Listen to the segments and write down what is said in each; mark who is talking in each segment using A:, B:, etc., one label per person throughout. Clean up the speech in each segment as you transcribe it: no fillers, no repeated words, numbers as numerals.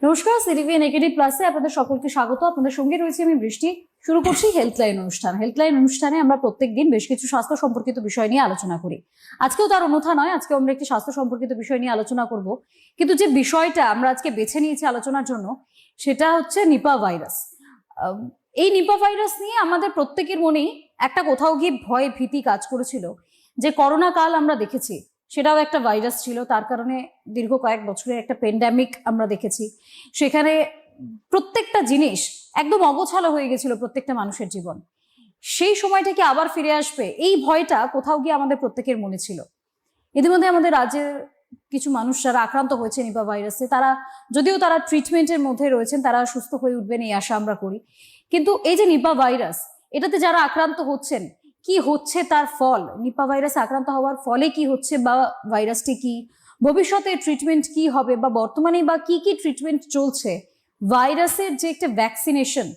A: নমস্কার, CTV negative প্লাসে আপনাদের সকলকে স্বাগত। আপনাদের সঙ্গে রয়েছে আমি বৃষ্টি। শুরু করছি হেলথলাইন অনুষ্ঠান। হেলথলাইন অনুষ্ঠানে আমরা প্রত্যেকদিন বেশ কিছু স্বাস্থ্য সম্পর্কিত বিষয় নিয়ে আলোচনা করি। আজকেও তার অন্যথা নয়, আজকে আমরা একটি স্বাস্থ্য সম্পর্কিত বিষয় নিয়ে আলোচনা করব। কিন্তু যে বিষয়টা আমরা আজকে বেছে নিয়েছি আলোচনার জন্য সেটা হচ্ছে নিপা ভাইরাস। এই নিপা ভাইরাস নিয়ে আমাদের প্রত্যেকের মনেই একটা কোথাও গিয়ে ভয় ভীতি কাজ করেছিল যে করোনা কাল আমরা দেখেছি, সেটাও একটা ভাইরাস ছিল। তার কারণে দীর্ঘ কয়েক বছরের একটা প্যান্ডামিক আমরা দেখেছি। সেখানে প্রত্যেকটা জিনিস একদম অগোছালো হয়ে গেছিল প্রত্যেকটা মানুষের জীবন। সেই সময়টা কি আবার ফিরে আসবে, এই ভয়টা কোথাও গিয়ে আমাদের প্রত্যেকের মনে ছিল। ইতিমধ্যে আমাদের রাজ্যের কিছু মানুষ যারা আক্রান্ত হয়েছে নিপা ভাইরাসে, তারা যদিও তারা ট্রিটমেন্টের মধ্যে রয়েছেন, তারা সুস্থ হয়ে উঠবেন এই আশা আমরা করি। কিন্তু এই যে নিপা ভাইরাস, এটাতে যারা আক্রান্ত হচ্ছেন, কি হচ্ছে তার ফল, নিপা ভাইরাসে আক্রান্ত হওয়ার ফলে কি হচ্ছে, বা ভাইরাসটি কি, ভবিষ্যতে ট্রিটমেন্ট কি হবে, বা বর্তমানে বা কি কি ট্রিটমেন্ট চলছে, ভাইরাসের যে একটা ভ্যাকসিনেশন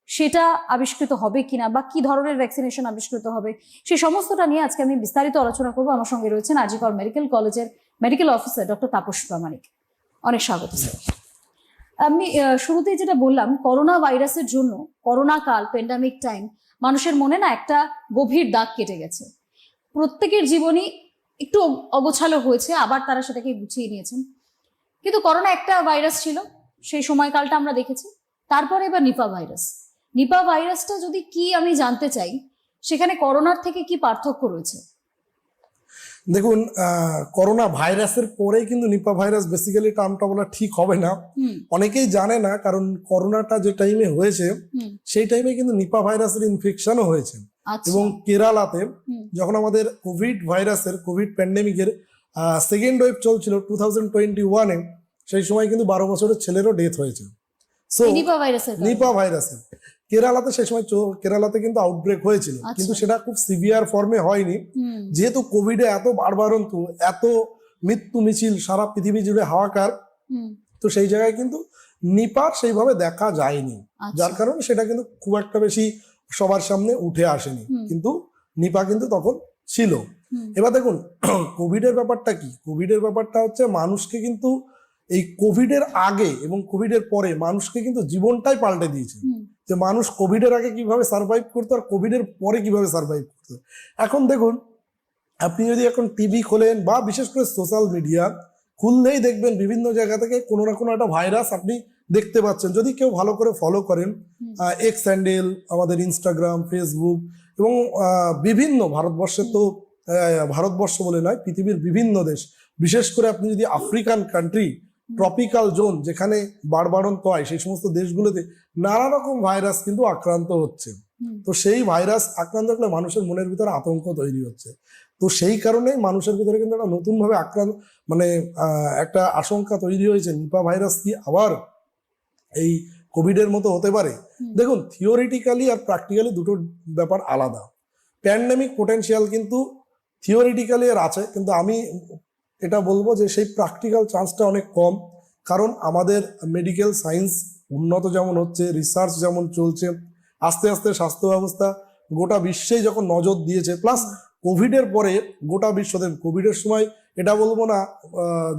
A: সেটা আবিষ্কৃত হবে কিনা, বা কি ধরনের ভ্যাকসিনেশন আবিষ্কৃত হবে, সেই সমস্তটা নিয়ে আজকে আমি বিস্তারিত আলোচনা করবো। আমার সঙ্গে রয়েছেন আর.জি. কর মেডিকেল কলেজের মেডিকেল অফিসার ডক্টর তাপস প্রামাণিক। অনেক স্বাগত স্যার। আমি শুরুতেই যেটা বললাম, করোনা ভাইরাসের জন্য করোনা কাল, প্যান্ডামিক টাইম, মানুষের মনে না একটা গভীর দাগ কেটে গেছে। প্রত্যেকের জীবনই একটু অগোছালো হয়েছে, আবার তারা সেটাকে গুছিয়ে নিয়েছেন। কিন্তু করোনা একটা ভাইরাস ছিল, সেই সময়কালটা আমরা দেখেছি। তারপরে এবার নিপা ভাইরাস। নিপা ভাইরাসটা যদি কি আমি জানতে চাই, সেখানে করোনার থেকে কি পার্থক্য রয়েছে?
B: দেখুন, করোনা ভাইরাসের পরে কিন্তু নিপা ভাইরাস বেসিক্যালি টার্মটা বলা ঠিক হবে না। অনেকেই জানে না, কারণ করোনাটা যে টাইমে হয়েছে সেই টাইমে কিন্তু নিপা ভাইরাসের ইনফেকশনও হয়েছে। এবং কেরালাতে যখন আমাদের কোভিড ভাইরাসের কোভিড প্যান্ডেমিকের সেকেন্ড ওয়েভ চলছিল 2021-এ, সেই সময় কিন্তু 12 বছরের ছেলেরও ডেথ হয়েছে। সো নিপা ভাইরাসের কেরালাতে সেই সময় কেরালাতে কিন্তু আউটব্রেক হয়েছিল, কিন্তু সেটা খুব সিভিয়ার ফর্মে হয়নি। যেহেতু কোভিডে এত বাড়বাড়ন্ত, এত মৃত্যু মিছিল সারা পৃথিবী জুড়ে হাহাকার, তো সেই জায়গায় কিন্তু নিপার সেইভাবে দেখা যায়নি, যার কারণে সেটা কিন্তু খুব একটা বেশি সবার সামনে উঠে আসেনি। কিন্তু নিপা কিন্তু তখন ছিল। এবার দেখুন, কোভিডের ব্যাপারটা কি, কোভিডের ব্যাপারটা হচ্ছে মানুষকে কিন্তু এই কোভিডের আগে এবং কোভিডের পরে মানুষকে কিন্তু জীবনটাই পাল্টে দিয়েছে। যে মানুষ কোভিডের আগে কিভাবে সার্ভাইভ করতো আর কোভিডের পরে কিভাবে সার্ভাইভ করতো। এখন দেখুন, আপনি যদি এখন টিভি খোলেন বা বিশেষ করে সোশ্যাল মিডিয়া খুললেই দেখবেন বিভিন্ন জায়গা থেকে কোনো না কোনো একটা ভাইরাস আপনি দেখতে পাচ্ছেন। যদি কেউ ভালো করে ফলো করেন এক্স হ্যান্ডেল, আমাদের ইনস্টাগ্রাম, ফেসবুক এবং বিভিন্ন ভারতবর্ষের তো ভারতবর্ষ বলে নয়, পৃথিবীর বিভিন্ন দেশ, বিশেষ করে আপনি যদি আফ্রিকান কান্ট্রি, ট্রপিক্যাল জোন যেখানে বাড়বাড়ন্ত হয়, সেই সমস্ত দেশগুলোতে নানা রকম ভাইরাস কিন্তু আক্রান্ত হচ্ছে। তো সেই ভাইরাস আক্রান্ত হলে মানুষের মনের ভিতরে আতঙ্ক তৈরি হচ্ছে। তো সেই কারণে মানুষের ভিতরে কিন্তু একটা নতুন ভাবে একটা আশঙ্কা তৈরি হয়েছে, নিপা ভাইরাস কি আবার এই কোভিডের মতো হতে পারে। দেখুন, থিওরিটিক্যালি আর প্র্যাকটিক্যালি দুটো ব্যাপার আলাদা। প্যান্ডেমিক পোটেনশিয়াল কিন্তু থিওরিটিক্যালি আর আছে, কিন্তু আমি এটা বলবো যে সেই প্র্যাকটিক্যাল চান্সটা অনেক কম। কারণ আমাদের মেডিকেল সায়েন্স উন্নত যেমন হচ্ছে, রিসার্চ যেমন চলছে, আস্তে আস্তে স্বাস্থ্য ব্যবস্থা গোটা বিশ্বেই যখন নজর দিয়েছে, প্লাস কোভিডের পরে গোটা বিশ্ব, কোভিডের সময় এটা বলবো না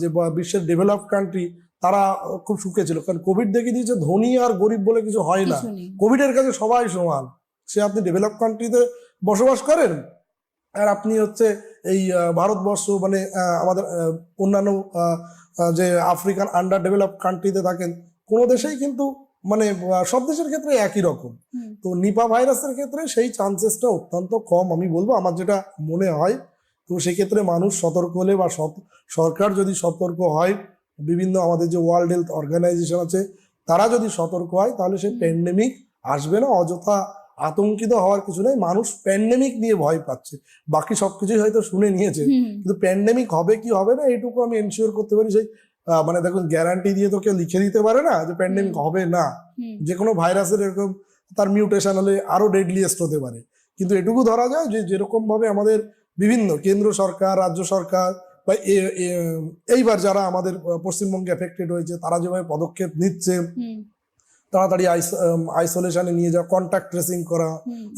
B: যে বিশ্বের ডেভেলপড কান্ট্রি তারা খুব সুখে ছিল, কারণ কোভিড দেখে দিয়েছে ধনী আর গরিব বলে কিছু হয় না। কোভিডের কাছে সবাই সমান। সে আপনি ডেভেলপ কান্ট্রিতে বসবাস করেন আর আপনি হচ্ছে এই ভারতবর্ষ মানে আমাদের অন্যান্য যে আফ্রিকান আন্ডার ডেভেলপ কান্ট্রিতে থাকেন, কোনো দেশেই কিন্তু মানে সব দেশের ক্ষেত্রে একই রকম। তো নিপা ভাইরাসের ক্ষেত্রে সেই চান্সেসটা অত্যন্ত কম আমি বলবো, আমার যেটা মনে হয়। তো সেক্ষেত্রে মানুষ সতর্ক হলে বা সরকার যদি সতর্ক হয়, বিভিন্ন আমাদের যে ওয়ার্ল্ড হেলথ অর্গানাইজেশন আছে তারা যদি সতর্ক হয়, তাহলে সেই প্যান্ডেমিক আসবে না। অযথা আতঙ্কিত হওয়ার কিছু নেই। মানুষ প্যান্ডেমিক নিয়ে ভয় পাচ্ছে, বাকি সবকিছুই হয়তো শুনে নিয়েছে, কিন্তু প্যান্ডেমিক হবে কি হবে না এইটুকু আমি এনশিওর করতে পারি। সেই মানে দেখুন, গ্যারান্টি দিয়ে তো কেউ লিখে দিতে পারে না যে প্যান্ডেমিক হবে না। যে কোনো ভাইরাসের এরকম তার মিউটেশন হলে আরো ডেডলিয়েস্ট হতে পারে, কিন্তু এটুকু ধরা যায় যে যেরকম ভাবে আমাদের বিভিন্ন কেন্দ্র সরকার, রাজ্য সরকার বা এইবার যারা আমাদের পশ্চিমবঙ্গে এফেক্টেড হয়েছে তারা যেভাবে পদক্ষেপ নিচ্ছে, তাড়াতাড়ি আইসোলেশনে নিয়ে যাওয়া, কন্ট্যাক্ট ট্রেসিং করা,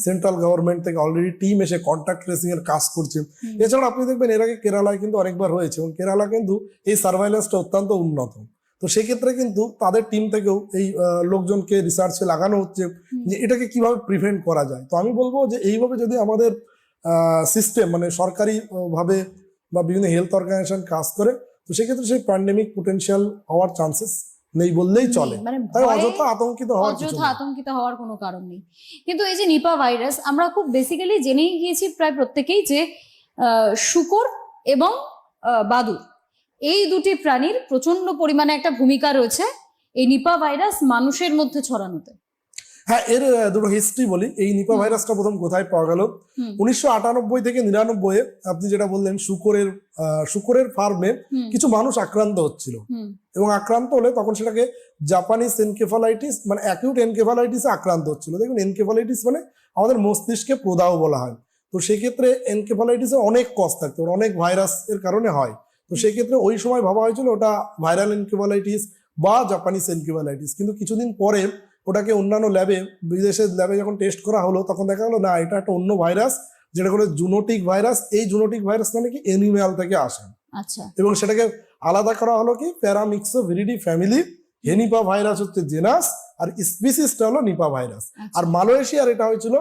B: সেন্ট্রাল গভর্নমেন্ট থেকে অলরেডি টিম এসে কন্ট্যাক্ট ট্রেসিং এর কাজ করছে। এছাড়া আপনি দেখবেন এর আগে কেরালায় কিন্তু অনেকবার হয়েছে, এবং কেরালা কিন্তু এই সার্ভাইলেন্সটা অত্যন্ত উন্নত। তো সেক্ষেত্রে কিন্তু তাদের টিম থেকেও এই লোকজনকে রিসার্চে লাগানো হচ্ছে যে এটাকে কিভাবে প্রিভেন্ট করা যায়। তো আমি বলবো যে এইভাবে যদি আমাদের সিস্টেম মানে সরকারি ভাবে বা বিভিন্ন হেলথ অর্গানাইজেশন কাজ করে, তো সেক্ষেত্রে সেই প্যান্ডেমিক পোটেনশিয়াল হওয়ার চান্সেস নেই বললেই চলে।
A: মানে
B: তাই
A: ভয়ে
B: অযথা আতঙ্কিত হওয়ার কিছু
A: অযথা
B: নেই।
A: আতঙ্কিত হওয়ার কোনো কারণ নেই। কিন্তু এই যে নিপা ভাইরাস, আমরা খুব বেসিক্যালি জেনেই গিয়েছি প্রায় প্রত্যেকেই যে শূকর এবং বাদুড়, এই দুটি প্রাণীর প্রচন্ড পরিমাণে একটা ভূমিকা রয়েছে এই নিপা ভাইরাস মানুষের মধ্যে ছড়ানোতে।
B: হ্যাঁ, এর দুটো হিস্ট্রি বলি। এই নিপা ভাইরাসটা প্রথম কোথায় পাওয়া গেল? 1998 থেকে 99 আপনি যেটা বললেন, শুকরের ফার্মে কিছু মানুষ আক্রান্ত হচ্ছিল, এবং আক্রান্ত হলে তখন সেটাকে জাপানিজ এনকেফালাইটিস মানে অ্যাকিউট এনকেফালাইটিসে আক্রান্ত হচ্ছিল। দেখুন, এনকেফালাইটিস মানে আমাদের মস্তিষ্কে প্রদাহ বলা হয়। তো সেক্ষেত্রে এনকেফালাইটিসের অনেক কজ থাকতে পারে, অনেক ভাইরাস এর কারণে হয়। তো সেক্ষেত্রে ওই সময় ভাবা হয়েছিল ওটা ভাইরাল এনকেফালাইটিস বা জাপানিজ এনকেফালাইটিস, কিন্তু কিছুদিন পরে ওটাকে অন্যান্য ল্যাবে, বিদেশের ল্যাবে যখন টেস্ট করা হলো, তখন দেখা গেলো না, এটা একটা অন্য ভাইরাস, যেটা হলো জুনোটিক ভাইরাস। এই জুনোটিক ভাইরাস মানে কি এনিম্যাল থেকে আসে।
A: আচ্ছা।
B: এবং সেটাকে আলাদা করা হলো কি প্যারামিক্সোভিরিডি ফ্যামিলি, হেনিপা ভাইরাস হচ্ছে জেনাস, আর স্পিসিসটা হলো নিপা ভাইরাস। আর মালয়েশিয়ার এটা হয়েছিল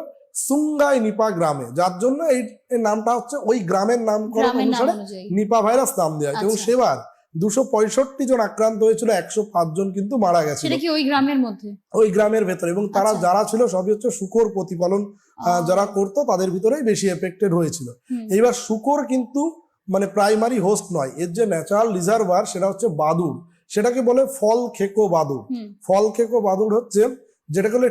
B: সুঙ্গাই নিপা গ্রামে, যার জন্য এই নামটা হচ্ছে ওই গ্রামের নামকরণ অনুসারে নিপা ভাইরাস নাম দেওয়া হয়েছে। এবং সেবার 265 জন আক্রান্ত হয়েছিল, 105 জন কিন্তু মারা গেছে।
A: সেটা কি ওই গ্রামের মধ্যে?
B: ওই গ্রামের ভেতরে। এবং তারা যারা ছিল সবই হচ্ছে শূকর প্রতিপালন যারা করতো, তাদের ভিতরেই বেশি এফেক্টেড হয়েছিল। এইবার শূকর কিন্তু মানে প্রাইমারি হোস্ট নয়, এর যে ন্যাচারাল রিজার্ভার সেটা হচ্ছে বাদুড়। সেটাকে বলে ফল খেকো বাদুড়। ফল খেকো বাদুড় হচ্ছে যেটাকে বলে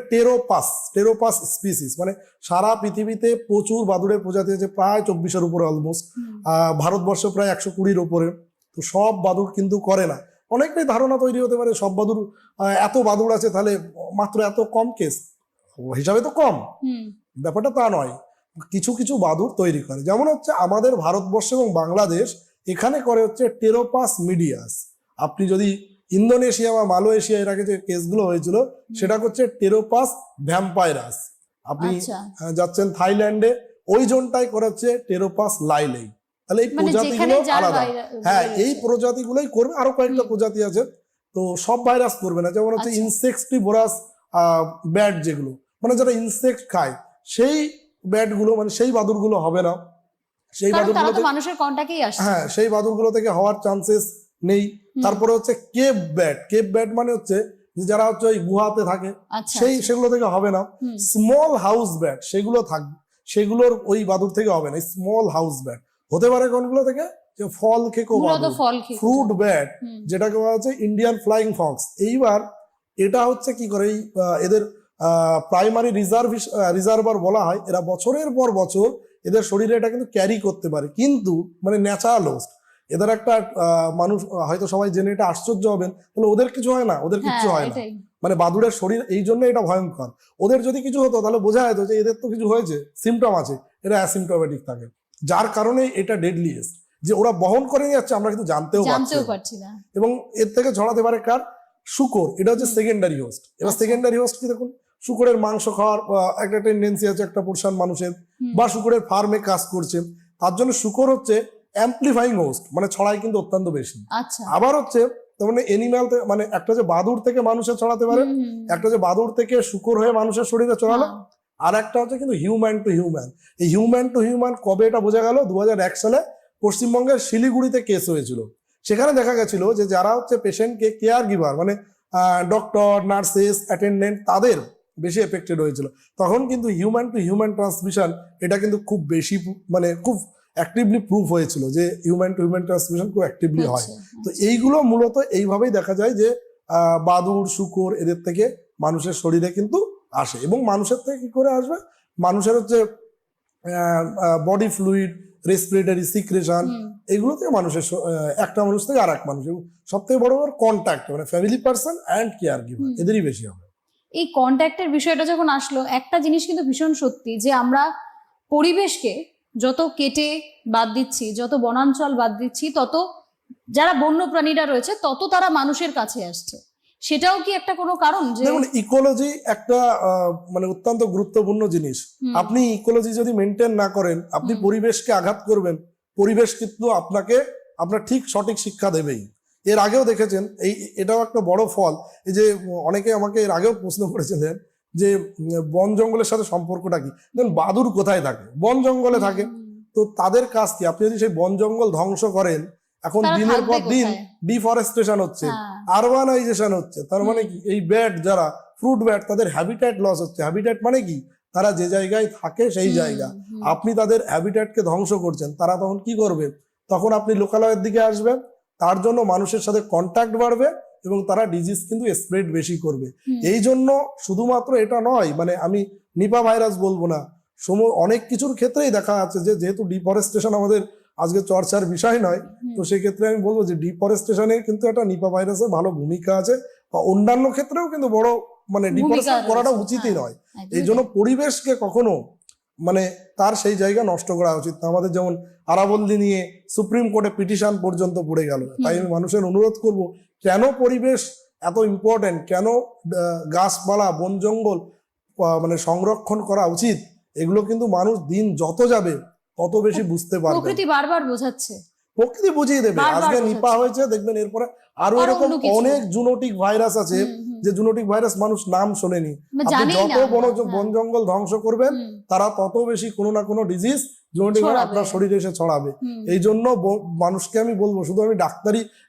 B: টেরোপাস স্পিসিস। মানে সারা পৃথিবীতে প্রচুর বাদুড়ের প্রজাতি আছে, প্রায় 24-এর উপরে অলমোস্ট। ভারতবর্ষে প্রায় 120-র উপরে। তো সব বাদুড় কিন্তু করে না। অনেকটাই ধারণা তৈরি হতে পারে সব বাদুড়, এত বাদুড় আছে তাহলে মাত্র এত কম কেস হিসাবে তো কম, ব্যাপারটা তা নয়। কিছু কিছু বাদুড় তৈরি করে, যেমন হচ্ছে আমাদের ভারতবর্ষ এবং বাংলাদেশ, এখানে করে হচ্ছে টেরোপাস মিডিয়াস। আপনি যদি ইন্দোনেশিয়া বা মালয়েশিয়া এর আগে যে কেসগুলো হয়েছিল, সেটা হচ্ছে টেরোপাস ভ্যাম্পাইরাস। আপনি যাচ্ছেন থাইল্যান্ডে, ওই জোনটাই করে হচ্ছে টেরোপাস লাইলেই। তাহলে এই প্রজাতিগুলো আলাদা। হ্যাঁ, এই প্রজাতিগুলোই করবে। আরো কয়েকটা প্রজাতি আছে, তো সব ভাইরাস করবে না। যেমন হচ্ছে ইনসেক্টিভোরাস ব্যাট, যেগুলো মানে যারা ইনসেক্ট খায়, সেই ব্যাট গুলো মানে সেই বাদুড় গুলো হবে না। সেই বাদুড়গুলো তো মানুষের কন্টাক্টেই আসে। হ্যাঁ, সেই বাদুড়গুলো থেকে হওয়ার চান্সেস নেই। তারপরে হচ্ছে কেপ ব্যাট মানে হচ্ছে যারা হচ্ছে ওই গুহাতে থাকে, সেগুলো থেকে হবে না। স্মল হাউস ব্যাট সেগুলো থাকবে, সেগুলোর ওই বাদুড় থেকে হবে না। স্মল হাউস ব্যাট হতে পারে কোনগুলো থেকে? যে ফল খেকো বাদুড়, ফ্রুট ব্যাট, যেটাকে বলা হচ্ছে ইন্ডিয়ান ফ্লাইং ফক্স। এইবার এটা হচ্ছে কি করে, এদের প্রাইমারি রিজার্ভার বলা হয়। এরা বছরের পর বছর এদের শরীরে এটা কিন্তু ক্যারি করতে পারে, কিন্তু মানে ন্যাচারাল হোস্ট। এদের একটা মানুষ হয়তো সবাই জেনে এটা আশ্চর্য হবেন, তাহলে ওদের কিছু হয় না, ওদের কিছু হয় না। মানে বাদুড়ের শরীর এই জন্য এটা ভয়ঙ্কর। ওদের যদি কিছু হতো তাহলে বোঝা যেত যে এদের তো কিছু হয়েছে, সিমটম আছে, এরা অ্যাসিমটোমেটিক থাকে, যার কারণে এটা ডেডলিয়েস্ট। যে ওরা বহন করে নিয়ে যাচ্ছে আমরা কিন্তু জানতেও পারছি না। এবং এর থেকে ছড়াতে পারে কার? শূকর। এটা হচ্ছে সেকেন্ডারি হোস্ট। এবার সেকেন্ডারি হোস্ট কি দেখুন, শূকরের মাংস খাওয়ার একটা টেন্ডেন্সি আছে একটা পোর্শন মানুষের, বা শূকরের ফার্মে কাজ করছে, তার জন্য শূকর হচ্ছে অ্যাম্পলিফাইং হোস্ট, মানে ছড়ায় কিন্তু অত্যন্ত বেশি। আবার হচ্ছে মানে এনিম্যাল মানে একটা যে বাদুড় থেকে মানুষে ছড়াতে পারে, একটা যে বাদুড় থেকে শূকর হয়ে মানুষের শরীরে ছড়ালো, আর একটা হচ্ছে কিন্তু হিউম্যান টু হিউম্যান। এই হিউম্যান টু হিউম্যান কবে এটা বোঝা গেল? 2001 সালে পশ্চিমবঙ্গের শিলিগুড়িতে কেস হয়েছিল। সেখানে দেখা গেছিল যে যারা হচ্ছে পেশেন্টকে কেয়ার গিভার মানে ডক্টর, নার্সেস, অ্যাটেন্ডেন্ট, তাদের বেশি এফেক্টেড হয়েছিল। তখন কিন্তু হিউম্যান টু হিউম্যান ট্রান্সমিশন এটা কিন্তু খুব বেশি মানে খুব অ্যাক্টিভলি প্রুফ হয়েছিল যে হিউম্যান টু হিউম্যান ট্রান্সমিশন খুব অ্যাক্টিভলি হয়। তো এইগুলো মূলত এইভাবেই দেখা যায় যে বাদুড়, শূকর এদের থেকে মানুষের শরীরে কিন্তু আসে। এবং মানুষের থেকে কি করে আসবে? মানুষের হচ্ছে বডি ফ্লুইড, রেসপিরেটরি সিক্রেশন, এগুলো থেকে মানুষের একটা মানুষ থেকে আর এক মানুষ, সব থেকে বড় কন্ট্যাক্ট মানে family person and caregiver, এদেরই বেশি হবে।
A: এই কন্ট্যাক্টের বিষয়টা যখন আসলো, একটা জিনিস কিন্তু ভীষণ সত্যি যে আমরা পরিবেশকে যত কেটে বাদ দিচ্ছি, যত বনাঞ্চল বাদ দিচ্ছি, তত যারা বন্য প্রাণীরা রয়েছে তত তারা মানুষের কাছে আসছে। সেটাও কি একটা কোনো কারণ? যে
B: দেখুন, ইকোলজি একটা মানে অত্যন্ত গুরুত্বপূর্ণ জিনিস। আপনি ইকোলজি যদি মেনটেন না করেন, আপনি পরিবেশকে আঘাত করবেন, পরিবেশ কিন্তু আপনাকে আপনার ঠিক সঠিক শিক্ষা দেবেই। এর আগেও দেখেছেন এটাও একটা বড় ফল। এই যে অনেকে আমাকে এর আগেও প্রশ্ন করেছিলেন যে বন জঙ্গলের সাথে সম্পর্কটা কি। দেখুন, বাদুড় কোথায় থাকে? বন জঙ্গলে থাকে। তো তাদের কাজ কি? আপনি যদি সেই বন জঙ্গল ধ্বংস করেন, এখন
A: তারা
B: দিনের
A: থাকবে
B: পর দিন
A: কোথায়?
B: ডিফরেস্টেশন হচ্ছে,
A: হ্যাঁ।
B: আরবানাইজেশন হচ্ছে। তার মানে কি, এই ব্যাট যারা ফ্রুট ব্যাট, তাদের হ্যাবিট্যাট লস হচ্ছে। হ্যাবিট্যাট মানে কি? তারা যে জায়গায় থাকে সেই জায়গা, আপনি তাদের হ্যাবিট্যাটকে ধ্বংস করছেন। তারা তখন কি করবে? তখন আপনি লোকালয়ের দিকে আসবেন, তার জন্য মানুষের সাথে কন্ট্যাক্ট বাড়বে এবং তারা ডিজিজ কিন্তু স্প্রেড বেশি করবে। এই জন্য শুধুমাত্র এটা নয়, মানে আমি নিপা ভাইরাস বলবো না, অনেক কিছুর ক্ষেত্রেই দেখা যাচ্ছে যে যেহেতু ডিফরেস্টেশন আমাদের আজকে চর্চার বিষয় নয়, তো সেক্ষেত্রে আমি বলবো যে ডিফরেস্টেশনে কিন্তু একটা নিপা ভাইরাসের ভালো ভূমিকা আছে, বা অন্যান্য ক্ষেত্রেও কিন্তু বড় মানে ডিফরেস্টেশন করাটা উচিতই নয়। এই জন্য পরিবেশকে কখনো মানে তার সেই জায়গা নষ্ট করা উচিত না। আমাদের যেমন আরাবল্লী নিয়ে সুপ্রিম কোর্টে পিটিশন পর্যন্ত পড়ে গেল। তাই আমি মানুষের অনুরোধ করব, কেন পরিবেশ এত ইম্পর্টেন্ট, কেন গাছপালা বন জঙ্গল মানে সংরক্ষণ করা উচিত, এগুলো কিন্তু মানুষ দিন যত যাবে তত বেশি বুঝতে পারবে।
A: প্রকৃতি বারবার বোঝাচ্ছে,
B: প্রকৃতি বুঝিয়ে দেবে।
A: বারবার
B: আজকে
A: বোঝাচ্ছে।
B: নিপা হয়েছে, দেখবেন এরপরে আরো এরকম
A: অন্য কিছু।
B: অনেক জুনোটিক ভাইরাস আছে, যে জুনোটিক ভাইরাস মানুষ নাম শোনেনি। আপনি
A: জানিই
B: যত
A: না
B: বন জঙ্গল ধ্বংস করবেন, তারা তত বেশি কোনো না কোনো ডিজিজ জুনোটিক
A: ছড়াবে।
B: আপনার শরীরে এসে ছড়াবে। এই জন্য মানুষকে আমি বলবো, শুধু আমি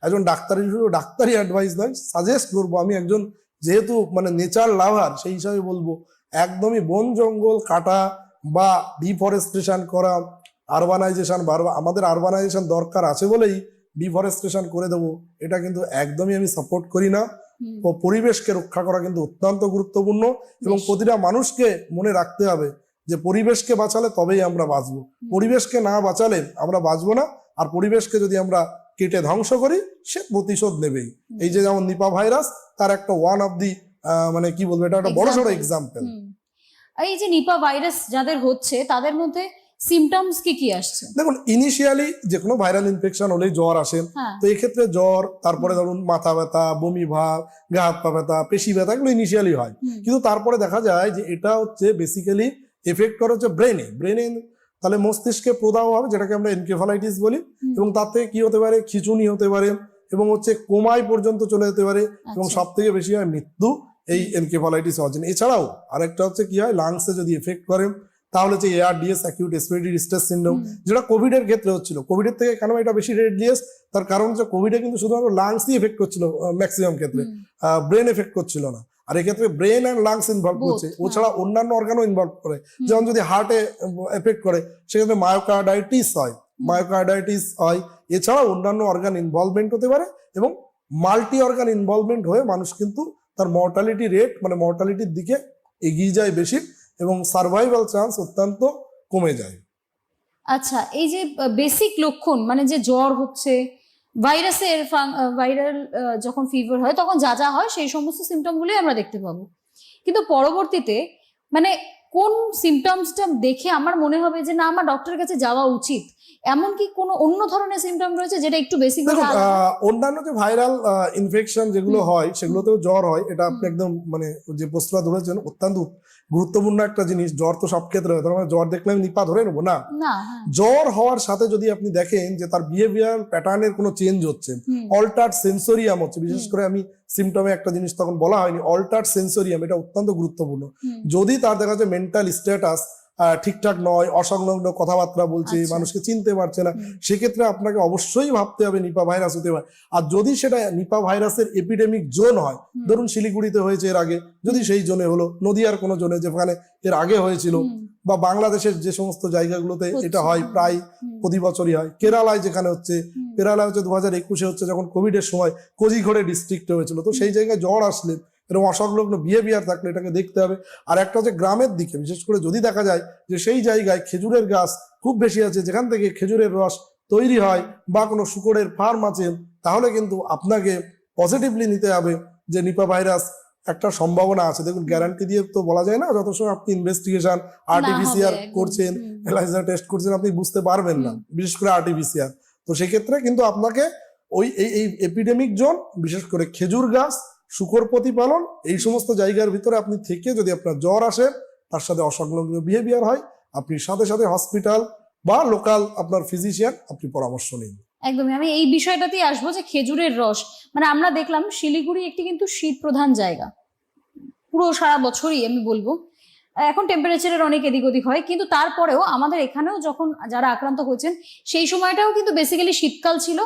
B: একজন ডাক্তারি অ্যাডভাইস নয়, সাজেস্ট করবো, আমি একজন যেহেতু মানে নেচার লাভার সেই হিসাবে বলবো, একদমই বন জঙ্গল কাটা বা ডিফরেস্টেশন করা, আরবানাইজেশন, আমাদের আরবানাইজেশন দরকার আছে বলেই ডিফরেস্টেশন করে দেবো, এটা কিন্তু একদমই আমি সাপোর্ট করি না। ও পরিবেশকে রক্ষা করা কিন্তু অত্যন্ত গুরুত্বপূর্ণ, এবং প্রতিটা মানুষকে মনে রাখতে হবে যে পরিবেশকে বাঁচালে তবেই আমরা বাঁচবো, পরিবেশকে না বাঁচালে আমরা বাঁচবো না। আর পরিবেশকে যদি আমরা কেটে ধ্বংস করি, সে প্রতিশোধ নেবেই। এই যে যেমন নিপা ভাইরাস, তার একটা ওয়ান অফ দি মানে কি বলবো, এটা একটা বড় সড়ো এক্সাম্পল।
A: এই যে নিপা ভাইরাস যাদের হচ্ছে, তাদের মধ্যে সিমটমস কি কি আসছে?
B: দেখুন, ইনিশিয়ালি যে কোনো ভাইরাল ইনফেকশন হলেই জ্বর আসে। তো এই ক্ষেত্রে জ্বর, তারপরে ধরুন মাথা ব্যথা, বমি ভাব, গা হাত পা ব্যথা, পেশি ব্যথা, এগুলো ইনিশিয়ালি হয়। কিন্তু তারপরে দেখা যায় যে এটা হচ্ছে বেসিক্যালি এফেক্ট করে হচ্ছে ব্রেনে, তাহলে মস্তিষ্কে প্রদাহ হবে, যেটাকে আমরা এনকেফালাইটিস বলি। এবং তার থেকে কি হতে পারে? খিঁচুনি হতে পারে, এবং হচ্ছে কোমায় পর্যন্ত চলে যেতে পারে, এবং সব থেকে বেশি হয় মৃত্যু এই এনকেফালাইটিস হওয়ার জন্য। এছাড়াও আরেকটা হচ্ছে কি হয়, লাংসে যদি এফেক্ট করে, তাহলে হচ্ছে ARDS, acute respiratory distress syndrome, যেটা কোভিড এর ক্ষেত্রে হচ্ছিল। কোভিডের থেকে কেন এটা বেশি রেডিয়াস? তার কারণ হচ্ছে কোভিডে কিন্তু শুধুমাত্র লাংসই এফেক্ট করছিল ম্যাক্সিমাম ক্ষেত্রে, ব্রেন এফেক্ট করছিল না। আর এক্ষেত্রে ব্রেন অ্যান্ড লাংস ইনভলভ করছে, ওছাড়া অন্যান্য অর্গানও ইনভলভ করে। যেমন যদি হার্টে এফেক্ট করে, সেক্ষেত্রে মায়োকার্ডাইটিস হয়। এছাড়া অন্যান্য অর্গান ইনভলভমেন্ট হতে পারে, এবং মাল্টি অর্গান ইনভলভমেন্ট হয়ে মানুষ কিন্তু তার মর্টালিটি রেট, মানে মর্টালিটির দিকে এগিয়ে যায় বেশি, এবং সার্ভাইভাল চান্স অত্যন্ত কমে যায়।
A: আচ্ছা, এই যে বেসিক লক্ষণ, মানে যে জ্বর হচ্ছে, ভাইরাল যখন ফিভার হয়, তখন যা যা হয় সেই সমস্ত সিমটমগুলোই আমরা দেখতে পাবো। কিন্তু পরবর্তীতে মানে কোন সিমটমসটা দেখে আমার মনে হবে যে না, আমার ডক্টরের কাছে যাওয়া উচিত, এমন কি কোনো অন্য ধরনের সিমটম রয়েছে যেটা একটু বেশি করে?
B: অন্যান্য যে ভাইরাল ইনফেকশন যেগুলো হয়, সেগুলোতেও জ্বর হয়। এটা আপনি একদম মানে যে প্রশ্নটা ধরেছেন, অত্যন্ত গুরুত্বপূর্ণ একটা জিনিস। জ্বর তো সব ক্ষেত্রে হয়, তার মানে জ্বর দেখলে আমি নিপা ধরে নেবো না। জ্বর হওয়ার সাথে যদি আপনি দেখেন যে তার বিহেভিয়ার প্যাটার্নের কোনো চেঞ্জ হচ্ছে, অল্টার্ড সেন্সোরিয়াম হচ্ছে, বিশেষ করে আমি সিমটমে একটা জিনিস তখন বলা হয়নি, অল্টার্ড সেন্সোরিয়াম, এটা অত্যন্ত গুরুত্বপূর্ণ। যদি তার দেখা যাচ্ছে মেন্টাল স্ট্যাটাস ঠিকঠাক নয়, অসংলগ্ন কথাবার্তা বলছে, মানুষকে চিনতে পারছে না, সেক্ষেত্রে আপনাকে অবশ্যই ভাবতে হবে নিপা ভাইরাস হতে পারে। আর যদি সেটা নিপা ভাইরাসের এপিডেমিক জোন হয়, ধরুন শিলিগুড়িতে হয়েছে এর আগে, যদি সেই জোনে হলো, নদিয়ার কোনো জোনে যেখানে এর আগে হয়েছিল, বা বাংলাদেশের যে সমস্ত জায়গাগুলোতে এটা হয়, প্রায় প্রতি বছরই হয়। কেরালায় যেখানে হচ্ছে, কেরালায় হচ্ছে 2021-এ হচ্ছে, যখন কোভিডের সময় কোজিঘোড়ে ডিস্ট্রিক্টে হয়েছিল। তো সেই জায়গায় জ্বর আসলে, এরকম অসংলগ্ন বিহেভিয়ার থাকলে এটাকে দেখতে হবে। আর একটা হচ্ছে গ্রামের দিকে, বিশেষ করে যদি দেখা যায় যে সেই জায়গায় খেজুরের গাছ খুব বেশি আছে, যেখান থেকে খেজুরের রস তৈরি হয়, বা কোনো শুকরের ফার্ম আছে, তাহলে কিন্তু আপনাকে পজিটিভলি নিতে হবে যে নিপা ভাইরাস একটা সম্ভাবনা আছে। দেখুন, গ্যারান্টি দিয়ে তো বলা যায় না, যত সময় আপনি ইনভেস্টিগেশন RT-PCR করছেন, এলাইজা টেস্ট করছেন, আপনি বুঝতে পারবেন না, বিশেষ করে RT-PCR। তো সেক্ষেত্রে কিন্তু আপনাকে এই এপিডেমিক জোন, বিশেষ করে খেজুর গাছ, শুকর প্রতিপালন, এই সমস্ত জায়গার ভিতরে আপনি থেকে যদি আপনার জ্বর আসে, তার সাথে অসংলগ্ন বিহেভিয়ার হয়, আপনি সাথে সাথে হসপিটাল বা লোকাল আপনার ফিজিশিয়ান আপনি পরামর্শ নিন।
A: একদমই, আমি এই বিষয়টাতেই আসবো যে খেজুরের রস, মানে আমরা দেখলাম শিলিগুড়ি একটি কিন্তু শীত প্রধান জায়গা, পুরো সারা বছরই আমি বলবো। এখন টেম্পারেচারের অনেক এদিক ওদিক হয়, কিন্তু তারপরেও আমাদের এখানেও যখন যারা আক্রান্ত হয়েছেন সেই সময়টাও কিন্তু বেসিক্যালি শীতকাল ছিল।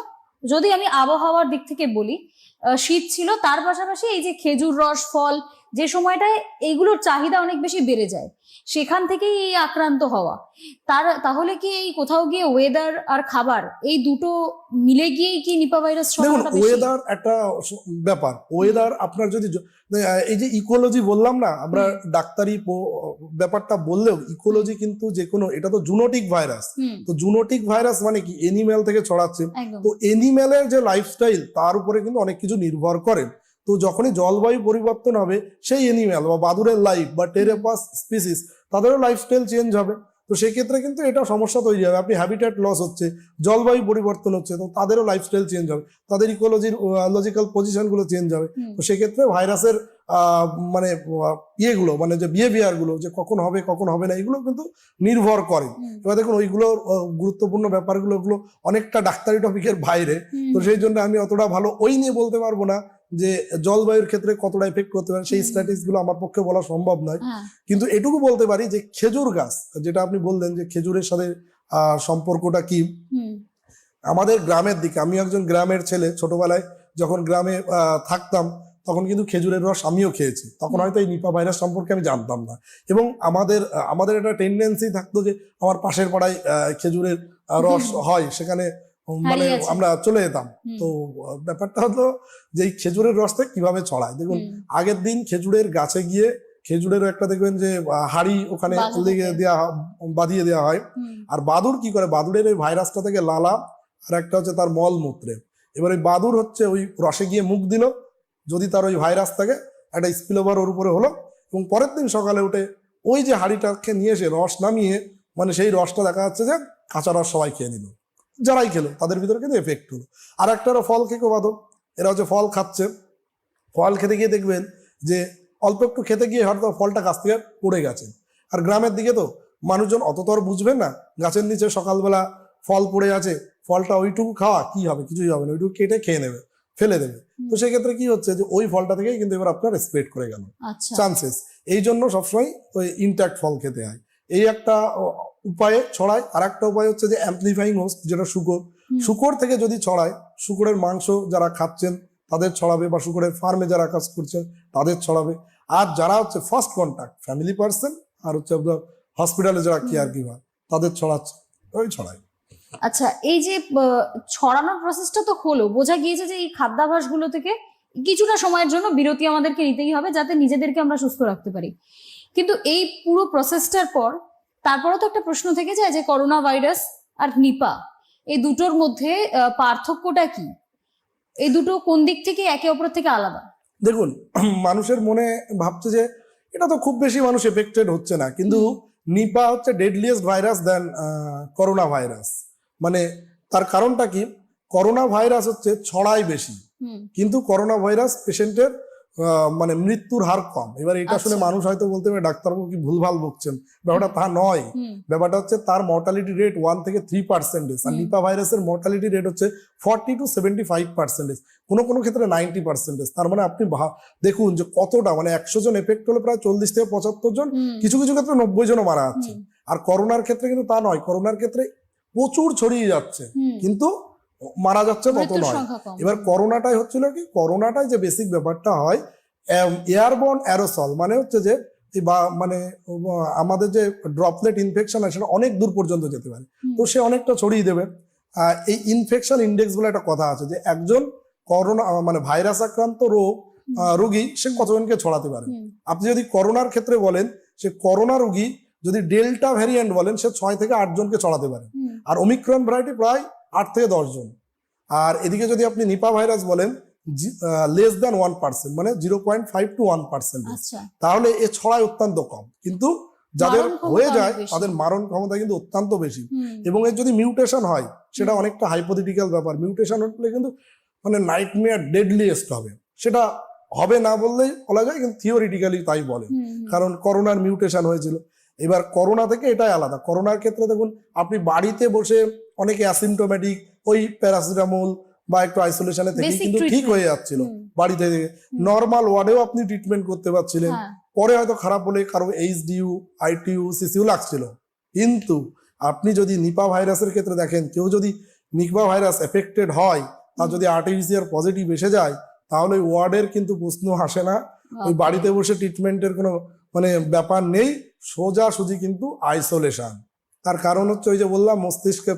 A: যদি আমি আবহাওয়ার দিক থেকে বলি, শীত ছিল, তার পাশাপাশি এই যে খেজুর রস ফল, যে সময়টায় এইগুলোর চাহিদা অনেক বেশি বেড়ে যায়, সেখান থেকেই এই আক্রান্ত হওয়া। তাহলে কি এই কোথাও গিয়ে ওয়েদার আর খাবার এই দুটো মিলে গিয়েই কি নিপা ভাইরাস
B: দেখুন,
A: ছড়ানোটা বেশি?
B: ওয়েদার একটা ব্যাপার। ওয়েদার আপনার যদি এই যে ইকোলজি বললাম না আমরা, ডাক্তারি ব্যাপারটা বললেও ইকোলজি কিন্তু যে কোনো, এটা তো জুনোটিক ভাইরাস। তো জুনোটিক ভাইরাস মানে কি, এনিম্যাল থেকে ছড়াচ্ছে।
A: একদম।
B: তো এনিম্যালের যে লাইফস্টাইল তার উপরে কিন্তু অনেক কিছু নির্ভর করে। তো যখনই জলবায়ু পরিবর্তন হবে, সেই এনিম্যাল বা বাদুড়ের লাইফ বা টেরেপাস স্পিসিস, তাদেরও লাইফস্টাইল চেঞ্জ হবে। তো সেক্ষেত্রে কিন্তু এটা সমস্যা তৈরি হবে। আপনি হ্যাবিটেট লস হচ্ছে, জলবায়ু পরিবর্তন হচ্ছে, তো তাদেরও লাইফস্টাইল চেঞ্জ হবে, তাদের ইকোলজির লজিক্যাল পজিশন গুলো চেঞ্জ হবে। তো সেক্ষেত্রে ভাইরাসের মানে ইয়েগুলো, মানে যে বিহেভিয়ার গুলো, যে কখন হবে কখন হবে না, এগুলো কিন্তু নির্ভর করে। এবার দেখুন, ওইগুলো গুরুত্বপূর্ণ ব্যাপারগুলো, ওগুলো অনেকটা ডাক্তারি টপিকের বাইরে। তো সেই জন্য আমি অতটা ভালো ওই নিয়ে বলতে পারবো না যে জলবায়ুর ক্ষেত্রে কতটা এফেক্ট করতে পারে, সেই স্ট্র্যাটেজি গুলো আমার পক্ষে বলা সম্ভব নয়। কিন্তু এটুকু বলতে পারি যে খেজুর গাছ, যেটা আপনি বললেন যে খেজুরের সাথে সম্পর্কটা কি, আমাদের গ্রামের দিকে, আমি একজন গ্রামের ছেলে, ছোটবেলায় যখন গ্রামে থাকতাম তখন কিন্তু খেজুরের রস আমিও খেয়েছি। তখন হয়তো এই নিপা ভাইরাস সম্পর্কে আমি জানতাম না। এবং আমাদের একটা টেন্ডেন্সি থাকতো যে আমার পাশের পাড়ায় খেজুরের রস হয়, সেখানে মানে আমরা চলে যেতাম। তো ব্যাপারটা হলো যে এই খেজুরের রসটা কিভাবে ছড়ায়। দেখুন, আগের দিন খেজুরের গাছে গিয়ে, খেজুরের একটা দেখবেন যে হাড়ি ওখানে বাঁধিয়ে দেওয়া হয়। আর বাদুড় কি করে, বাদুড়ের ওই ভাইরাসটা থেকে লালা, আর একটা হচ্ছে তার মল মূত্রে। এবার ওই বাদুড় হচ্ছে ওই রসে গিয়ে মুখ দিল, যদি তার ওই ভাইরাস থাকে একটা স্পিল ওভার ওর উপরে হলো, এবং পরের দিন সকালে উঠে ওই যে হাড়িটাকে নিয়ে এসে রস নামিয়ে, মানে সেই রসটা দেখা যাচ্ছে যে কাঁচা রস সবাই খেয়ে নিল, যারাই খেলো তাদের ভিতরে কিন্তু এফেক্ট হলো। আর একটা ফল খেকো বাদক, এরা হচ্ছে ফল খাচ্ছে, ফল খেতে গিয়ে দেখবেন যে অল্প একটু খেতে গিয়ে হয়তো ফলটা গাছ থেকে পড়ে গেছে। আর গ্রামের দিকে তো মানুষজন অত তো আর বুঝবেন না, গাছের নিচে সকালবেলা ফল পড়ে আছে, ফলটা ওইটুকু খাওয়া কি হবে, কিছুই হবে না, ওইটুকু কেটে খেয়ে নেবে, ফেলে দেবে। তো সেক্ষেত্রে কি হচ্ছে যে ওই ফলটা থেকেই কিন্তু এবার আপনার স্প্রেড করে গেল চান্সেস। এই জন্য সবসময় ওই ইনট্যাক্ট ফল খেতে হয়। এই একটা উপায়ে ছড়ায়। আর একটা উপায় হচ্ছে যে অ্যাম্পলিফাইং হোস্ট, যেটা শুকর থেকে যদি ছড়ায়, শুকরের মাংস যারা খাচ্ছেন তাদের ছড়াবে, বা শুকরের ফার্মে যারা কাজ করছেন তাদের ছড়াবে। আর যারা হচ্ছে ফার্স্ট কন্ট্যাক্ট, ফ্যামিলি পার্সন, আর হচ্ছে আপনার হসপিটালে যারা কেয়ার গিভার, তাদের ছড়াচ্ছে, ওই ছড়ায়।
A: আচ্ছা, এই যে ছড়ানোর প্রসেসটা তো হলো, বোঝা গিয়েছে যে এই খাদ্যাভ্যাসগুলো থেকে কিছুটা সময়ের জন্য বিরতি আমাদেরকে নিতেই হবে, যাতে নিজেদেরকে আমরা সুস্থ রাখতে পারি। কিন্তু এই পুরো প্রসেসটার পর তারপরে তো একটা প্রশ্ন থেকে যায় যে করোনা ভাইরাস আর নিপা, এই দুটোর মধ্যে পার্থক্যটা কি? এই দুটো কোন দিক থেকে একে অপরের থেকে আলাদা?
B: দেখুন, মানুষের মনে ভাবছে যে এটা তো খুব বেশি মানুষ এফেক্টেড হচ্ছে না, কিন্তু নিপা হচ্ছে ডেডলিয়েস্ট ভাইরাস দেন করোনা ভাইরাস। মানে তার কারণটা কি, করোনা ভাইরাস হচ্ছে ছড়ায় বেশি, কিন্তু করোনা ভাইরাস পেশেন্টের মানে মৃত্যুর হার কম। এবার এটা শুনে মানুষ হয়তো বলতে পারে ডাক্তারবাবু কি ভুলভাল বকছেন, ব্যাপারটা তা নয়। ব্যাপারটা হচ্ছে তার মর্টালিটি রেট 1 থেকে 3%, আর নিপা ভাইরাসের মর্টালিটি রেট হচ্ছে 40 to 75%, কোনো ক্ষেত্রে 90%। তার মানে আপনি দেখুন যে কতটা, মানে 100 জন এফেক্ট হলে প্রায় 40 থেকে 75 জন, কিছু ক্ষেত্রে 90 জনও মারা যাচ্ছে। আর করোনার ক্ষেত্রে কিন্তু তা নয়, করোনার ক্ষেত্রে প্রচুর ছড়িয়ে যাচ্ছে কিন্তু মারা যাচ্ছে তত নয়। এবার করোনাটাই হচ্ছিল কি, করোনাটাই যে বেসিক ব্যাপারটা হয় এয়ারবর্ন অ্যারোসল, মানে হচ্ছে যে মানে আমাদের যে ড্রপলেট ইনফেকশন আছে সেটা অনেক দূর পর্যন্ত যেতে পারে, তো সে অনেকটা ছড়িয়ে দেবে। এই ইনফেকশন ইন্ডেক্স বলে একটা কথা আছে যে একজন করোনা মানে ভাইরাস আক্রান্ত রোগী সে কতজনকে ছড়াতে পারে। আপনি যদি করোনার ক্ষেত্রে বলেন, সে করোনা রোগী যদি ডেল্টা ভ্যারিয়েন্ট বলেন, সে 6 থেকে 8 জনকে ছড়াতে পারে, আর ওমিক্রন ভ্যারাইটি প্রায় 8 থেকে 10 জন। আর এদিকে যদি আপনি নিপা ভাইরাস বলেন, লেস দ্যান 1%, মানে 0.5 to 1%, তাহলে এ ছড়ায় অত্যন্ত কম, কিন্তু যাদের হয়ে যায় তাদের মারণ ক্ষমতা কিন্তু অত্যন্ত বেশি। এবং এর যদি মিউটেশন হয়, সেটা অনেকটা হাইপোথেটিক্যাল ব্যাপার। মিউটেশন হলে কিন্তু মানে নাইটমেয়ার ডেডলিয়েস্ট হবে, সেটা হবে না বললেই বলা যায়, কিন্তু থিওরিটিক্যালি তাই বলে, কারণ করোনার মিউটেশন হয়েছিল। এবার করোনা থেকে এটাই আলাদা। করোনার ক্ষেত্রে দেখুন আপনি বাড়িতে বসে অনেকে অ্যাসিমটোমেটিক ওই প্যারাসিটামল বা একটু আইসোলেশনে থেকে
A: Basic
B: কিন্তু ঠিক
A: treatment।
B: হয়ে যাচ্ছিল বাড়িতে থেকে, নর্মাল ওয়ার্ডেও আপনি ট্রিটমেন্ট করতে পারছিলেন।
A: হ্যাঁ।
B: পরে হয়তো খারাপ হলে কারো এইচডিইউ, আইটিইউ, সিসিইউ লাগছিল। কিন্তু আপনি যদি নিপা ভাইরাসের ক্ষেত্রে দেখেন, কেউ যদি নিপা ভাইরাস এফেক্টেড হয়, তার যদি আরটিপিসিআর পজিটিভ এসে যায়, তাহলে ওয়ার্ডের কিন্তু প্রশ্ন আসে না, ওই বাড়িতে বসে ট্রিটমেন্টের কোনো মানে ব্যাপার নেই, সোজাসুজি কিন্তু আইসোলেশন। তার কারণ হচ্ছে ওই যে বললাম, মস্তিষ্কে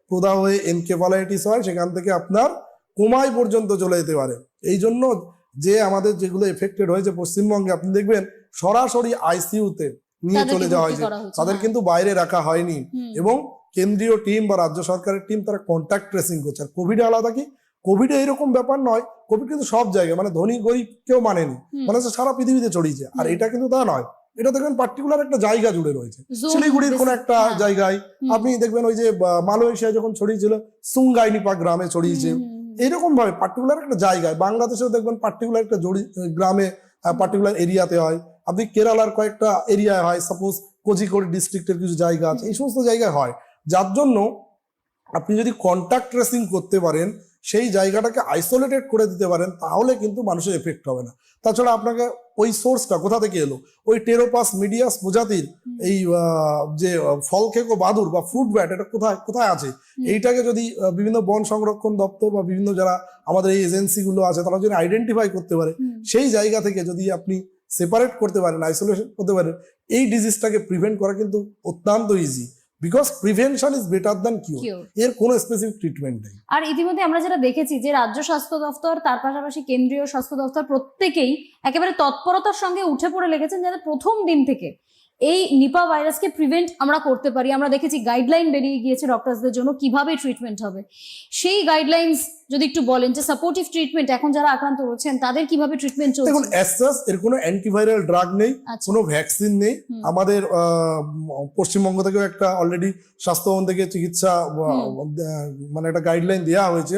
B: প্রদাহ হয়ে এনকেফালাইটিস হয়, সেখান থেকে আপনার কোমায় পর্যন্ত চলে যেতে পারে। এই জন্য যে আমাদের যেগুলো এফেক্টেড হয়েছে পশ্চিমবঙ্গে, আপনি দেখবেন সরাসরি আইসিইউতে নিয়ে চলে যাওয়া হয়েছে, তাদের কিন্তু বাইরে রাখা হয়নি। এবং কেন্দ্রীয় টিম বা রাজ্য সরকারের টিম তারা কন্ট্যাক্ট ট্রেসিং করছে। আর কোভিডে আলাদা কি, কোভিডে এইরকম ব্যাপার নয়, কোভিড কিন্তু সব জায়গায় মানে ধনী গরিব কেউ মানেনি, মানে হচ্ছে সারা পৃথিবীতে ছড়িয়েছে। আর এটা কিন্তু তা নয়, এটা দেখবেন পার্টিকুলার একটা জায়গা জুড়ে রয়েছে, শিলিগুড়ির কোন একটা জায়গায়। আপনি দেখবেন ওই যে মালয়েশিয়া যখন ছড়িয়েছিল, সুঙ্গাই নিপা গ্রামে ছড়িয়েছে। এইরকম ভাবে পার্টিকুলার একটা জায়গায়, বাংলাদেশেও দেখবেন পার্টিকুলার একটা গ্রামে, পার্টিকুলার এরিয়াতে হয়। আপনি কেরালার কয়েকটা এরিয়ায় হয়, সাপোজ কোঝিকোড ডিস্ট্রিক্টের কিছু জায়গা আছে, এই সমস্ত জায়গায় হয়। যার জন্য আপনি যদি কন্ট্যাক্ট ট্রেসিং করতে পারেন, সেই জায়গাটাকে আইসোলেটেড করে দিতে পারেন, তাহলে কিন্তু মানুষের এফেক্ট হবে না। তাছাড়া আপনাকে ওই সোর্সটা কোথা থেকে এলো, ওই টেরোপাস মিডিয়াস প্রজাতির এই যে ফল খেকো বাদুর বা ফ্রুট ব্যাট, এটা কোথায় কোথায় আছে, এইটাকে যদি বিভিন্ন বন সংরক্ষণ দপ্তর বা বিভিন্ন যারা আমাদের এই এজেন্সিগুলো আছে, তারা যদি আইডেন্টিফাই করতে পারে, সেই জায়গা থেকে যদি আপনি সেপারেট করতে পারেন, আইসোলেশন করতে পারেন, এই ডিজিজটাকে প্রিভেন্ট করা কিন্তু অত্যন্ত easy. Because prevention is better than cure. এর কোনো স্পেসিফিক ট্রিটমেন্ট নেই।
A: আর ইতিমধ্যে আমরা যেটা দেখেছি যে রাজ্য স্বাস্থ্য দপ্তর, তার পাশাপাশি কেন্দ্রীয় স্বাস্থ্য দপ্তর, প্রত্যেকেই একেবারে তৎপরতার সঙ্গে উঠে পড়ে লেগেছেন যাতে প্রথম দিন থেকে এই নিপা ভাইরাসকে প্রিভেন্ট আমরা করতে পারি। আমরা দেখেছি গাইডলাইন বেরিয়ে গিয়েছে ডক্টরসদের জন্য কিভাবে ট্রিটমেন্ট হবে। সেই গাইডলাইনস যদি একটু বলেন, যে সাপোর্টিভ ট্রিটমেন্ট এখন যারা আক্রান্ত হচ্ছেন তাদের কিভাবে ট্রিটমেন্ট চলছে।
B: দেখুন, এর কোনো অ্যান্টিভাইরাল ড্রাগ নেই, কোনো ভ্যাকসিন নেই। আমাদের পশ্চিমবঙ্গ থেকেও একটা অলরেডি স্বাস্থ্যভবন থেকে চিকিৎসা মানে একটা গাইডলাইন দেওয়া হয়েছে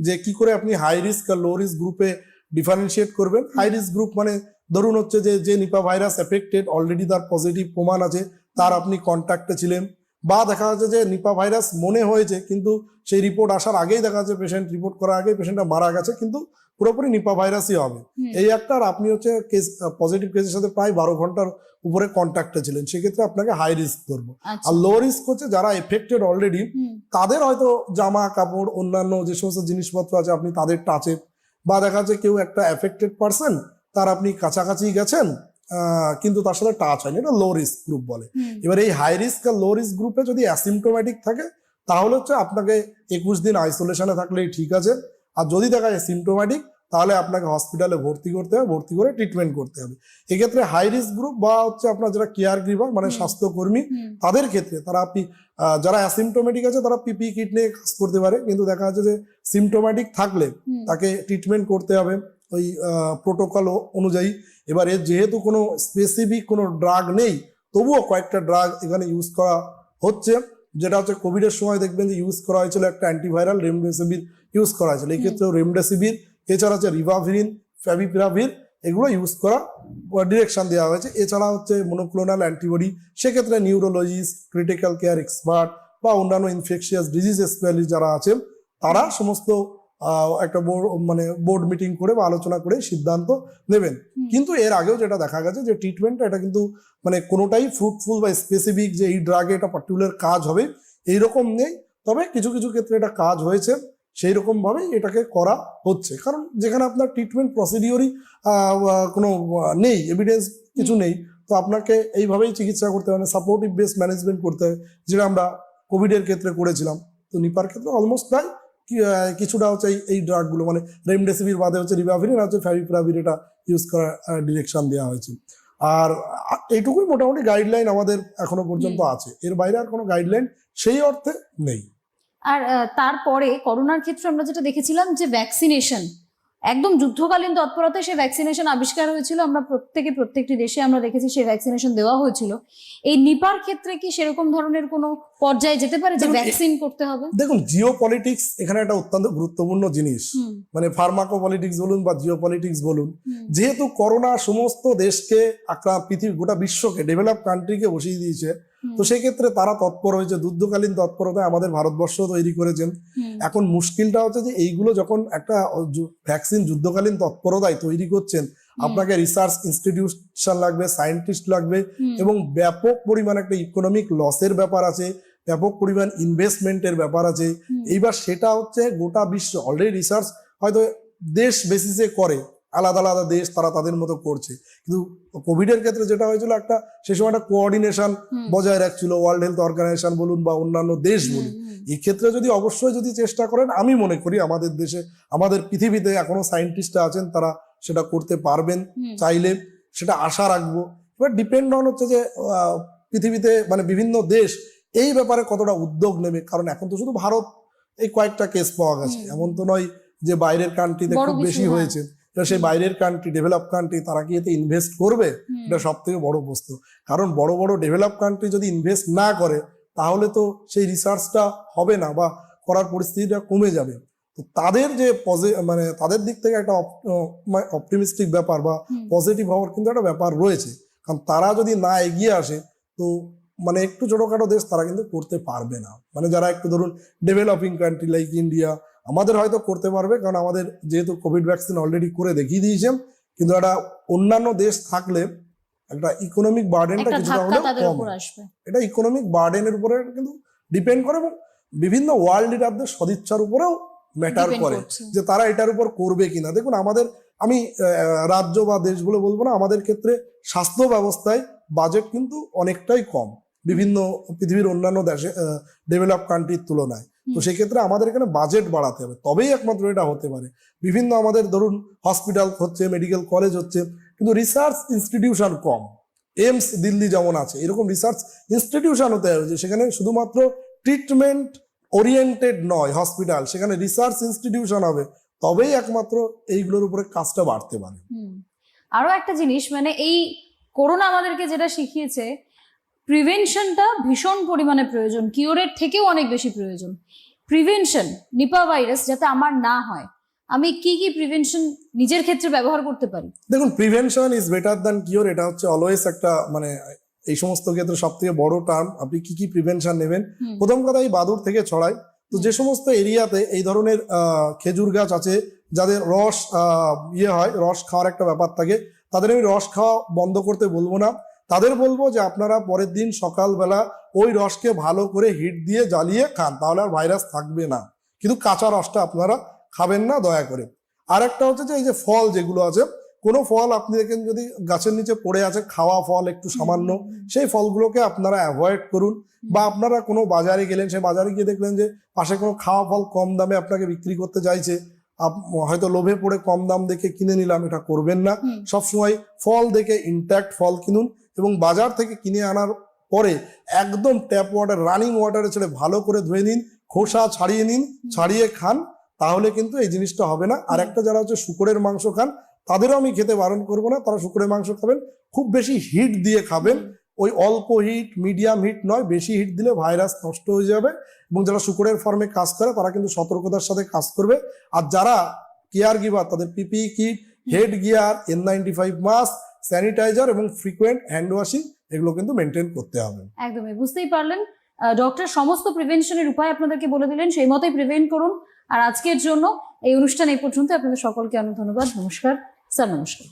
B: যে কি করে আপনি হাই রিস্ক আর লো রিস্ক গ্রুপে ডিফারেন্সিয়েট করবেন। হাই রিস্ক গ্রুপ মানে ধরুন হচ্ছে যে নিপা ভাইরাস এফেক্টেড, অলরেডি তার পজিটিভ প্রমাণ আছে, তার আপনি কন্ট্যাক্টে ছিলেন, বা দেখা যাচ্ছে যে নিপা ভাইরাস মনে হয়েছে কিন্তু সেই রিপোর্ট আসার আগেই দেখা যাচ্ছে পেশেন্ট রিপোর্ট করার আগেই পেশেন্টটা মারা গেছে, কিন্তু পুরোপুরি নিপা ভাইরাসই হবে এই একটা। আর আপনি হচ্ছে কেস পজিটিভ কেসের সাথে প্রায় 12 ঘন্টার উপরে কন্ট্যাক্টে ছিলেন, সেক্ষেত্রে আপনাকে হাই রিস্ক ধরবো। আর লো রিস্ক হচ্ছে যারা এফেক্টেড অলরেডি, তাদের হয়তো জামা কাপড় অন্যান্য যে সমস্ত জিনিসপত্র আছে আপনি তাদের টাচে, বা দেখা যাচ্ছে কেউ একটা এফেক্টেড পার্সন, তার আপনি কাছাকাছি গেছেন কিন্তু তার সাথে টাচ হয়নি, এটা লো রিস্ক গ্রুপ বলে। এবার এই হাই রিস্ক আর লো রিস্ক গ্রুপে যদি অ্যাসিমটোম্যাটিক থাকে, তাহলে হচ্ছে আপনাকে 21 দিন আইসোলেশনে থাকলেই ঠিক আছে। আর যদি দেখা যায় সিমটোম্যাটিক, তাহলে আপনাকে হসপিটালে ভর্তি করতে হবে, ভর্তি করে ট্রিটমেন্ট করতে হবে। এক্ষেত্রে হাই রিস্ক গ্রুপ বা হচ্ছে আপনার যারা কেয়ার গিভার মানে স্বাস্থ্যকর্মী, তাদের ক্ষেত্রে তারা আপনি যারা অ্যাসিমটোম্যাটিক আছে তারা পিপি কিট নিয়ে কাজ করতে পারে, কিন্তু দেখা যাচ্ছে যে সিমটোম্যাটিক থাকলে তাকে ট্রিটমেন্ট করতে হবে ওই প্রোটোকল অনুযায়ী। এবার এর যেহেতু কোনো স্পেসিফিক কোনো ড্রাগ নেই, তবুও কয়েকটা ড্রাগ এখানে ইউজ করা হচ্ছে, যেটা হচ্ছে কোভিডের সময় দেখবেন যে ইউজ করা হয়েছিল একটা অ্যান্টিভাইরাল রেমডেসিভির ইউজ করা হয়েছিল। এই ক্ষেত্রেও রেমডেসিভির, এছাড়া হচ্ছে রিভাভিরিন, ফ্যাভিপিরাভির, এগুলো ইউজ করা ডিরেকশন দেওয়া হয়েছে। এছাড়া হচ্ছে মনোক্লোনাল অ্যান্টিবডি, সেক্ষেত্রে নিউরোলজিস্ট, ক্রিটিক্যাল কেয়ার এক্সপার্ট বা অন্যান্য ইনফেকশিয়াস ডিজিজ স্পেশালিস্ট যারা আছেন, তারা সমস্ত একটা বোর্ড মিটিং করে বা আলোচনা করে সিদ্ধান্ত নেবেন। কিন্তু এর আগেও যেটা দেখা গেছে যে ট্রিটমেন্টটা এটা কিন্তু মানে কোনোটাই ফ্রুটফুল বা স্পেসিফিক যে এই ড্রাগে এটা পার্টিকুলার কাজ হবে এইরকম নেই। তবে কিছু কিছু ক্ষেত্রে এটা কাজ হয়েছে, সেই রকম ভাবেই এটাকে করা হচ্ছে। কারণ যেখানে আপনার ট্রিটমেন্ট প্রসিডিওরই কোনো নেই, এভিডেন্স কিছু নেই, তো আপনাকে এইভাবেই চিকিৎসা করতে হবে, সাপোর্টিভ বেস ম্যানেজমেন্ট করতে হবে, যেটা আমরা কোভিডের ক্ষেত্রে করেছিলাম। তো নিপার ক্ষেত্রে অলমোস্ট তাই কিছুটা হচ্ছে এই ড্রাগগুলো মানে রেমডেসিভির বাদে হচ্ছে রিভাভিরিন হচ্ছে ফ্যাভিপিরাভির, এটা ইউজ করার ডিরেকশন দেওয়া হয়েছে। আর এইটুকুই মোটামুটি গাইডলাইন আমাদের এখনো পর্যন্ত আছে, এর বাইরে আর কোনো গাইডলাইন সেই অর্থে নেই।
A: আর তারপরে করোনার ক্ষেত্রে আমরা যেটা দেখেছিলাম যে ভ্যাকসিনেশন একদম যুদ্ধকালীন তৎপরতায় সেই ভ্যাকসিনেশন আবিষ্কার হয়েছিল, আমরা প্রত্যেকটি দেশে আমরা দেখেছি সেই ভ্যাকসিনেশন দেওয়া হয়েছিল। এই নিপার ক্ষেত্রে কি সেরকম ধরনের কোনো পর্যায়ে যেতে পারে যে ভ্যাকসিন করতে হবে?
B: দেখুন, জিও পলিটিক্স এখানে একটা অত্যন্ত গুরুত্বপূর্ণ জিনিস, মানে ফার্মাকো পলিটিক্স বলুন বা জিও পলিটিক্স বলুন। যেহেতু করোনা সমস্ত দেশকে পৃথিবী গোটা বিশ্বকে ডেভেলপ কান্ট্রিকে বসিয়ে দিয়েছে, তো সেক্ষেত্রে তারা তৎপর হয়েছে, যুদ্ধকালীন তৎপরতায় আমাদের ভারতবর্ষ তৈরি করেছেন। এখন মুশকিলটা হচ্ছে যে এইগুলো যখন একটা ভ্যাকসিন যুদ্ধকালীন তৎপরতায় তৈরি করছেন, আপনাকে রিসার্চ ইনস্টিটিউশন লাগবে, সায়েন্টিস্ট লাগবে, এবং ব্যাপক পরিমাণ একটা ইকোনমিক লসের ব্যাপার আছে, ব্যাপক পরিমাণ ইনভেস্টমেন্টের ব্যাপার আছে। এইবার সেটা হচ্ছে গোটা বিশ্ব অলরেডি রিসার্চ হয়তো দেশ বেসিসে করে, আলাদা আলাদা দেশ তারা তাদের মতো করছে, কিন্তু কোভিড এর ক্ষেত্রে যেটা হয়েছিল একটা সে সময় একটা কোঅর্ডিনেশন বজায় রাখছিল ওয়ার্ল্ড হেলথ অর্গানাইজেশন বলুন বা অন্যান্য দেশ বলুন। এই ক্ষেত্রে যদি অবশ্যই যদি চেষ্টা করেন, আমি মনে করি আমাদের দেশে আমাদের পৃথিবীতে এখনো সায়েন্টিস্টরা আছেন, তারা সেটা করতে পারবেন চাইলে, সেটা আশা রাখবো। এবার ডিপেন্ড অন হচ্ছে যে পৃথিবীতে মানে বিভিন্ন দেশ এই ব্যাপারে কতটা উদ্যোগ নেবে, কারণ এখন তো শুধু ভারত এই কয়েকটা কেস পাওয়া গেছে, এমন তো নয় যে বাইরের কান্ট্রিতে খুব বেশি হয়েছে। সেই বাইরের কান্ট্রি, ডেভেলপ কান্ট্রি, তারা কি এতে ইনভেস্ট করবে? এটা সব থেকে বড় প্রশ্ন। কারণ বড় বড় ডেভেলপ কান্ট্রি যদি ইনভেস্ট না করে, তাহলে তো সেই রিসার্চটা হবে না বা করার পরিস্থিতিটা কমে যাবে। তো তাদের যে মানে তাদের দিক থেকে একটা অপটিমিস্টিক ব্যাপার বা পজিটিভ হওয়ার কিন্তু একটা ব্যাপার রয়েছে, কারণ তারা যদি না এগিয়ে আসে, তো মানে একটু ছোটখাটো দেশ তারা কিন্তু করতে পারবে না। মানে যারা একটু ধরুন ডেভেলপিং কান্ট্রি লাইক ইন্ডিয়া, আমাদের হয়তো করতে পারবে, কারণ আমাদের যেহেতু কোভিড ভ্যাকসিন অলরেডি করে দেখিয়ে দিয়েছেন, কিন্তু একটা অন্যান্য দেশ থাকলে একটা ইকোনমিক বার্ডেনটা কিছুটা হলেও কম, এটা ইকোনমিক বার্ডেনের উপরে কিন্তু ডিপেন্ড করে, এবং বিভিন্ন ওয়ার্ল্ড লিডারদের সদিচ্ছার উপরেও ম্যাটার করে যে তারা এটার উপর করবে কিনা। দেখুন, আমাদের আমি রাজ্য বা দেশগুলো বলবো না, আমাদের ক্ষেত্রে স্বাস্থ্য ব্যবস্থায় বাজেট কিন্তু অনেকটাই কম বিভিন্ন পৃথিবীর অন্যান্য দেশে ডেভেলপ কান্ট্রির তুলনায়। তো সেক্ষেত্রে আমাদের এখানে বাজেট বাড়াতে হবে, তবেই একমাত্র এটা হতে পারে। বিভিন্ন আমাদের ধরুন হসপিটাল হচ্ছে, মেডিকেল কলেজ হচ্ছে, কিন্তু রিসার্চ ইনস্টিটিউশন কম। এইমস দিল্লি যেমন আছে, এরকম রিসার্চ ইনস্টিটিউশন হতে হবে যে সেখানে শুধুমাত্র ট্রিটমেন্ট ওরিয়েন্টেড নয় হসপিটাল, সেখানে রিসার্চ ইনস্টিটিউশন হবে, তবেই একমাত্র এইগুলোর উপরে কাজটা বাড়তে পারে।
A: আরো একটা জিনিস, মানে এই করোনা আমাদেরকে যেটা শিখিয়েছে, প্রিভেনশনটা ভীষণ পরিমাণে প্রয়োজন, কিওরের থেকেও অনেক বেশি প্রয়োজন। প্রিভেনশন, নিপা ভাইরাস যাতে আমার না হয়, আমি কি কি প্রিভেনশন নিজের ক্ষেত্রে ব্যবহার করতে পারি?
B: দেখুন, prevention is better than cure, এটা হচ্ছে অলওয়েজ একটা মানে এই সমস্ত ক্ষেত্রে সব থেকে বড় টার্ম। আপনি কি কি প্রিভেনশন নেবেন? প্রথম কথা, এই বাদুড় থেকে ছড়ায়। তো যে সমস্ত এরিয়াতে এই ধরনের খেজুর গাছ আছে, যাদের রস হয়, রস খাওয়ার একটা ব্যাপার থাকে, তাদের আমি রস খাওয়া বন্ধ করতে বলবো না, তাদের বলবো যে আপনারা পরের দিন সকালবেলা ওই রসকে ভালো করে হিট দিয়ে জ্বালিয়ে খান, তাহলে আর ভাইরাস থাকবে না। কিন্তু কাঁচা রসটা আপনারা খাবেন না দয়া করে। আর একটা হচ্ছে যে এই যে ফল যেগুলো আছে, কোনো ফল আপনি দেখেন যদি গাছের নিচে পড়ে আছে, খাওয়া ফল একটু সামান্য, সেই ফলগুলোকে আপনারা অ্যাভয়েড করুন। বা আপনারা কোনো বাজারে গেলেন, সেই বাজারে গিয়ে দেখলেন যে পাশে কোনো খাওয়া ফল কম দামে আপনাকে বিক্রি করতে চাইছে, হয়তো লোভে পড়ে কম দাম দেখে কিনে নিলাম, এটা করবেন না। সবসময় ফল দেখে ইনট্যাক্ট ফল কিনুন, এবং বাজার থেকে কিনে আনার পরে একদম ট্যাপ ওয়াটার, রানিং ওয়াটারে ছেড়ে ভালো করে ধুয়ে নিন, খোসা ছাড়িয়ে নিন, ছাড়িয়ে খান, তাহলে কিন্তু এই জিনিসটা হবে না। আর একটা যারা হচ্ছে শুকরের মাংস খান, তাদেরও আমি খেতে বারণ করবো না, তারা শুকরের মাংস খাবেন, খুব বেশি হিট দিয়ে খাবেন, ওই অল্প হিট, মিডিয়াম হিট নয়, বেশি হিট দিলে ভাইরাস নষ্ট হয়ে যাবে। এবং যারা শুকরের ফার্মে কাজ করে তারা কিন্তু সতর্কতার সাথে কাজ করবে। আর যারা কেয়ার গিভার, তাদের PPE kit, head gear, N95 mask, sanitizer এবং ফ্রিকোয়েন্ট হ্যান্ড ওয়াশিং, এগুলো কিন্তু মেনটেন করতে হবে।
A: একদমই, বুঝতেই পারলেন ডক্টর সমস্ত প্রিভেনশনের উপায় আপনাদেরকে বলে দিলেন, সেই মতোই প্রিভেন্ট করুন। আর আজকের জন্য এই অনুষ্ঠান এই পর্যন্ত, আপনাদের সকলকে অনেক ধন্যবাদ। নমস্কার স্যার। নমস্কার।